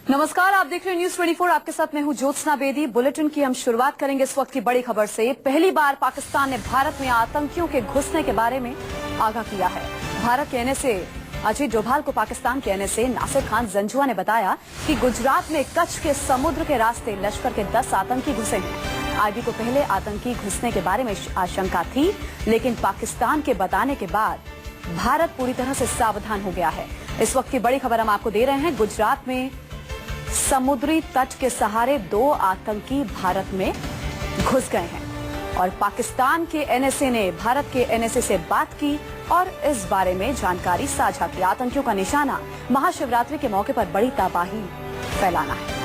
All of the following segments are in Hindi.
नमस्कार, आप देख रहे हैं न्यूज 24। आपके साथ मैं हूं ज्योत्सना बेदी। बुलेटिन की हम शुरुआत करेंगे इस वक्त की बड़ी खबर से। पहली बार पाकिस्तान ने भारत में आतंकियों के घुसने के बारे में आगाह किया है। भारत के एनएसए अजीत डोभाल को पाकिस्तान के एनएसए नासिर खान जंजुआ ने बताया कि गुजरात में कच्छ के समुद्र के रास्ते लश्कर के 10 आतंकी घुसे हैं। आईबी को पहले आतंकी घुसने के बारे में आशंका थी, लेकिन पाकिस्तान के बताने के बाद भारत पूरी तरह से सावधान हो गया है। इस वक्त की बड़ी खबर हम आपको दे रहे हैं। गुजरात में समुद्री तट के सहारे 2 आतंकी भारत में घुस गए हैं और पाकिस्तान के एनएसए ने भारत के एनएसए से बात की और इस बारे में जानकारी साझा की। आतंकियों का निशाना महाशिवरात्रि के मौके पर बड़ी तबाही फैलाना है।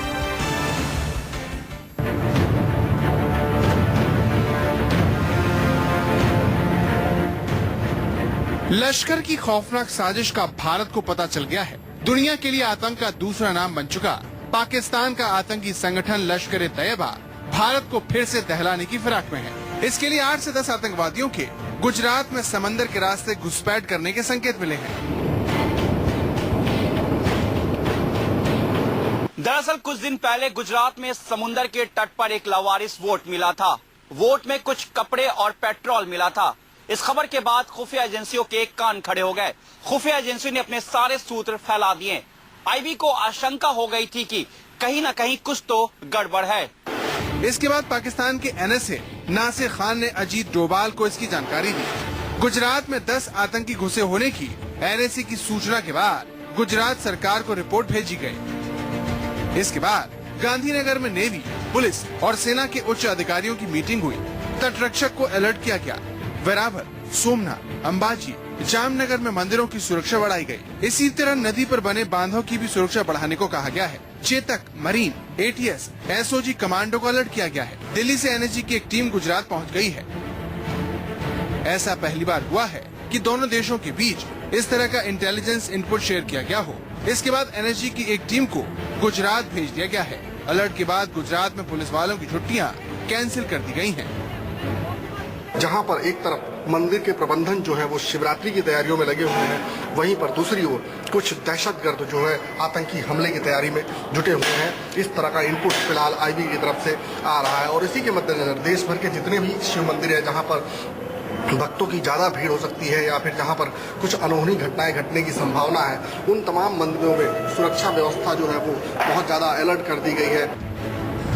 लश्कर की खौफनाक साजिश का भारत को पता चल गया है। दुनिया के लिए आतंक का दूसरा नाम बन चुका पाकिस्तान का आतंकी संगठन लश्कर-ए-तैयबा भारत को फिर से दहलाने की फिराक में है। इसके लिए 8 से 10 आतंकवादियों के गुजरात में समंदर के रास्ते घुसपैठ करने के संकेत मिले हैं। दरअसल कुछ दिन पहले गुजरात में समुंदर के तट पर एक लावारिस वोट मिला था। वोट में कुछ कपड़े और पेट्रोल मिला था। इस खबर के बाद खुफिया एजेंसियों के कान खड़े हो गए। खुफिया एजेंसी ने अपने सारे सूत्र फैला दिए। आईबी को आशंका हो गई थी कि कहीं न कहीं कुछ तो गड़बड़ है। इसके बाद पाकिस्तान के एनएसए नासिर खान ने अजीत डोभाल को इसकी जानकारी दी। गुजरात में 10 आतंकी घुसे होने की एनएसए की सूचना के बाद गुजरात सरकार को रिपोर्ट भेजी गई। इसके बाद गांधीनगर में नेवी, पुलिस और सेना के उच्च अधिकारियों की मीटिंग हुई। तटरक्षक को अलर्ट किया गया। वेरावल, सोमनाथ, अंबाजी, जामनगर में मंदिरों की सुरक्षा बढ़ाई गई। इसी तरह नदी पर बने बांधों की भी सुरक्षा बढ़ाने को कहा गया है। Chetak, marine, ATS, SOG commando को अलर्ट किया गया है। दिल्ली से एनएसजी की एक टीम गुजरात पहुंच गई है। ऐसा पहली बार हुआ है कि दोनों देशों के बीच इस तरह का इंटेलिजेंस इनपुट शेयर किया गया हो। इसके बाद एनएसजी की एक टीम को गुजरात भेज दिया गया है। अलर्ट के बाद गुजरात में पुलिस वालों की छुट्टियाँ कैंसिल कर दी गयी है। जहां पर एक तरफ मंदिर के प्रबंधन जो है वो शिवरात्रि की तैयारियों में लगे हुए हैं, वहीं पर दूसरी ओर कुछ दहशतगर्द जो है आतंकी हमले की तैयारी में जुटे हुए हैं। इस तरह का इनपुट फिलहाल आईबी की तरफ से आ रहा है और इसी के मद्देनजर देश भर के जितने भी शिव मंदिर है जहां पर भक्तों की ज्यादा भीड़ हो सकती है या फिर जहां पर कुछ अनहोनी घटनाएं घटने की संभावना है, उन तमाम मंदिरों में सुरक्षा व्यवस्था जो है वो बहुत ज्यादा अलर्ट कर दी गई है।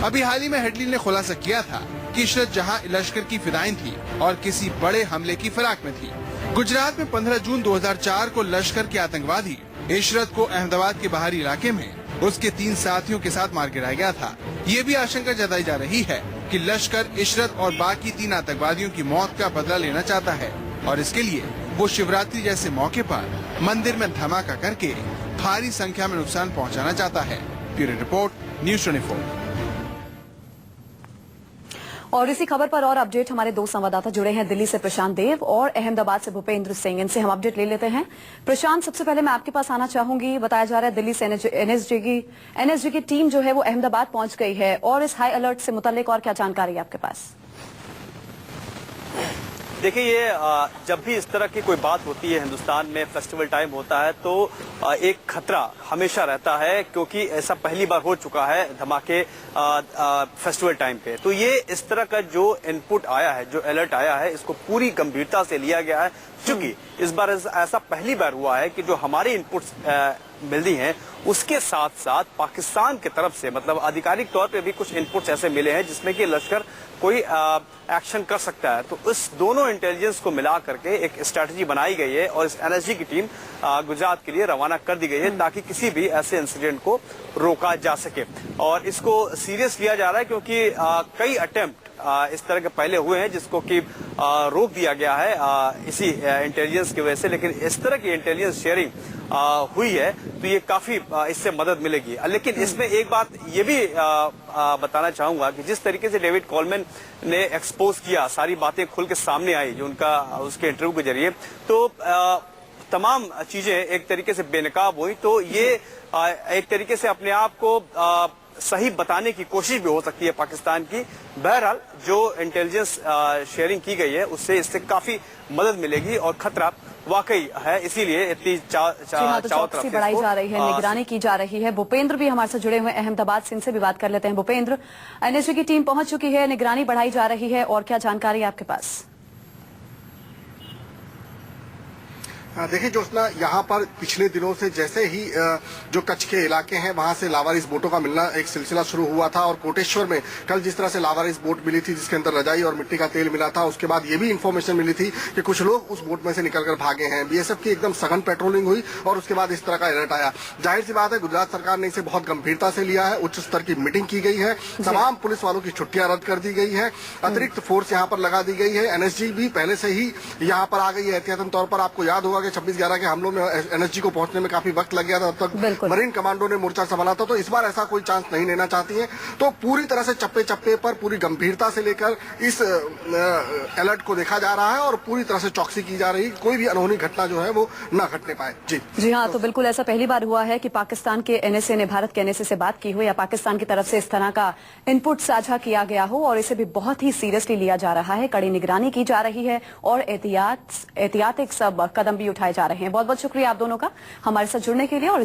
अभी हाल ही में हेडली ने खुलासा किया था कि इशरत जहां लश्कर की फिदायीन थी और किसी बड़े हमले की फिराक में थी। गुजरात में 15 जून 2004 को लश्कर के आतंकवादी इशरत को अहमदाबाद के बाहरी इलाके में उसके 3 साथियों के साथ मार गिराया गया था। ये भी आशंका जताई जा रही है कि लश्कर इशरत और बाकी 3 आतंकवादियों की मौत का बदला लेना चाहता है और इसके लिए वो शिवरात्रि जैसे मौके पर मंदिर में धमाका करके भारी संख्या में नुकसान पहुँचाना चाहता है। Bureau report, news 24। और इसी खबर पर और अपडेट हमारे 2 संवाददाता जुड़े हैं। दिल्ली से प्रशांत देव और अहमदाबाद से भूपेंद्र सिंह। इनसे हम अपडेट ले लेते हैं। प्रशांत, सबसे पहले मैं आपके पास आना चाहूंगी। बताया जा रहा है दिल्ली से एनएसजी की टीम जो है वो अहमदाबाद पहुंच गई है और इस हाई अलर्ट से मुतालिक और क्या जानकारी है आपके पास? देखिए, ये जब भी इस तरह की कोई बात होती है, हिंदुस्तान में फेस्टिवल टाइम होता है तो एक खतरा हमेशा रहता है, क्योंकि ऐसा पहली बार हो चुका है धमाके फेस्टिवल टाइम पे। तो ये इस तरह का जो इनपुट आया है, जो अलर्ट आया है, इसको पूरी गंभीरता से लिया गया है। क्योंकि इस बार ऐसा पहली बार हुआ है कि जो हमारे इनपुट्स मिलती हैं उसके साथ साथ पाकिस्तान की तरफ से, मतलब आधिकारिक तौर पे भी कुछ इनपुट्स ऐसे मिले हैं जिसमें कि लश्कर कोई एक्शन कर सकता है। तो इस दोनों इंटेलिजेंस को मिला करके एक स्ट्रैटेजी बनाई गई है और इस एनएसजी की टीम गुजरात के लिए रवाना कर दी गई है ताकि किसी भी ऐसे इंसिडेंट को रोका जा सके। और इसको सीरियस लिया जा रहा है क्योंकि कई अटेम्प्ट इस तरह के पहले हुए हैं जिसको कि रोक दिया गया है इसी इंटेलिजेंस की वजह से। लेकिन इस तरह की इंटेलिजेंस शेयरिंग हुई है तो ये काफी इससे मदद मिलेगी। लेकिन इसमें एक बात ये भी बताना चाहूंगा कि जिस तरीके से डेविड कॉलमैन ने एक्सपोज किया, सारी बातें खुल के सामने आई जो उसके इंटरव्यू के जरिए, तो तमाम चीजें एक तरीके से बेनकाब हुई। तो ये एक तरीके से अपने आप को सही बताने की कोशिश भी हो सकती है पाकिस्तान की। बहरहाल जो इंटेलिजेंस शेयरिंग की गई है उससे इससे काफी मदद मिलेगी और खतरा वाकई है, इसीलिए इतनी जी हाँ, तो चौकसी बढ़ाई जा रही है, निगरानी की जा रही है। भूपेंद्र भी हमारे साथ जुड़े हुए हैं अहमदाबाद से, इनसे भी बात कर लेते हैं। भूपेंद्र, एनएसजी की टीम पहुंच चुकी है, निगरानी बढ़ाई जा रही है, और क्या जानकारी है आपके पास? देखिए ज्योत्सना, यहाँ पर पिछले दिनों से जैसे ही जो कच्छ के इलाके हैं वहां से लावारिस बोटों का मिलना एक सिलसिला शुरू हुआ था, और कोटेश्वर में कल जिस तरह से लावारिस बोट मिली थी जिसके अंदर रजाई और मिट्टी का तेल मिला था, उसके बाद ये भी इंफॉर्मेशन मिली थी कि कुछ लोग उस बोट में से निकलकर भागे हैं। बीएसएफ की एकदम सघन पेट्रोलिंग हुई और उसके बाद इस तरह का अलर्ट आया। जाहिर सी बात है, गुजरात सरकार ने इसे बहुत गंभीरता से लिया है। उच्च स्तर की मीटिंग की गई है, तमाम पुलिस वालों की छुट्टियां रद्द कर दी गई है, अतिरिक्त फोर्स यहाँ पर लगा दी गई है। एनएसजी भी पहले से ही यहाँ पर आ गई है एहतियातन तौर पर। आपको याद होगा कि 26/11 के हमलों में एनएसजी को पहुंचने में काफी वक्त लग गया था, तब तक मरीन कमांडो ने मोर्चा संभाला था। तो इस बार ऐसा कोई चांस नहीं लेना चाहती है, तो पूरी तरह से चप्पे चप्पे पर पूरी गंभीरता से लेकर इस अलर्ट को देखा जा रहा है और पूरी तरह से चौकसी की जा रही है, कोई भी अनहोनी घटना जो है वो न घटने पाए। जी हाँ, तो बिल्कुल ऐसा पहली बार हुआ है कि पाकिस्तान के एनएसए ने भारत के एनएसए से बात की हो, या पाकिस्तान की तरफ से इस तरह का इनपुट साझा किया गया हो, और इसे भी बहुत ही सीरियसली लिया जा रहा है। कड़ी निगरानी की जा रही है और एहतियाती सब कदम भी उठाए जा रहे हैं। बहुत बहुत शुक्रिया आप दोनों का हमारे साथ जुड़ने के लिए। और